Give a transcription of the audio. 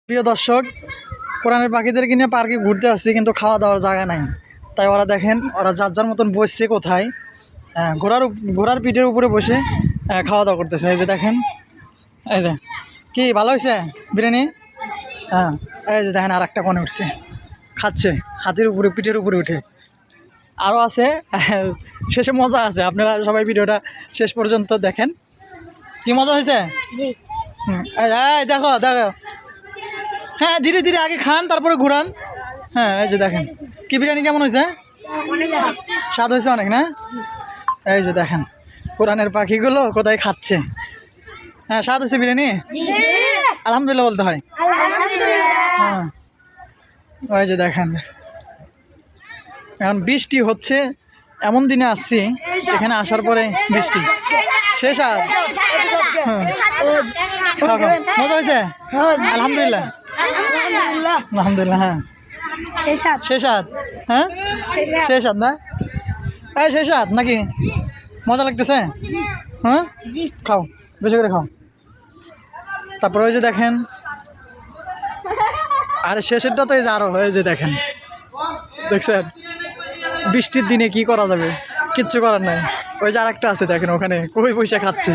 প্রিয় দর্শক, কোরআনের পাখিদেরকে নিয়ে পার্কে ঘুরতে আসছি, কিন্তু খাওয়া দাওয়ার জায়গা নাই। তাই ওরা দেখেন, ওরা যার যার মতন বসছে কোথায়, ঘোড়ার পিঠের উপরে বসে খাওয়া দাওয়া করতেছে। এই যে দেখেন, এই যে কি ভালো হয়েছে বিরিয়ানি। হ্যাঁ, এই যে দেখেন আর একটা কোণে উঠছে, খাচ্ছে হাতির উপরে, পিঠের উপরে উঠে। আরও আছে, শেষে মজা আছে। আপনারা সবাই ভিডিওটা শেষ পর্যন্ত দেখেন, কি মজা হয়েছে। এই দেখো দেখো, হ্যাঁ ধীরে ধীরে আগে খান, তারপরে ঘুরান। হ্যাঁ, এই যে দেখেন কি বিরিয়ানি কেমন হয়েছে, স্বাদ হয়েছে অনেক না। এই যে দেখেন কোরআনের পাখিগুলো কোথায় খাচ্ছে। হ্যাঁ, স্বাদ হয়েছে বিরিয়ানি, আলহামদুলিল্লাহ বলতে হয়। হ্যাঁ, ওই যে দেখেন এখন বৃষ্টি হচ্ছে, এমন দিনে আসছি, এখানে আসার পরে বৃষ্টি শেষ। আর মজা হয়েছে, আলহামদুলিল্লাহ আলহামদুলিল্লাহ। হ্যাঁ, শেষ হাত। হ্যাঁ, শেষ হাত না, এই শেষ হাত নাকি, মজা লাগতেছে। হ্যাঁ, খাও বেশি করে খাও। তারপরে ওই যে দেখেন, আরে শেষেরটা তো এই যে আরো, এই যে দেখেন, দেখছেন বৃষ্টির দিনে কি করা যাবে, কিচ্ছু করার নাই। ওই যে আরেকটা আছে দেখেন, ওখানে কই পয়সা খাচ্ছে।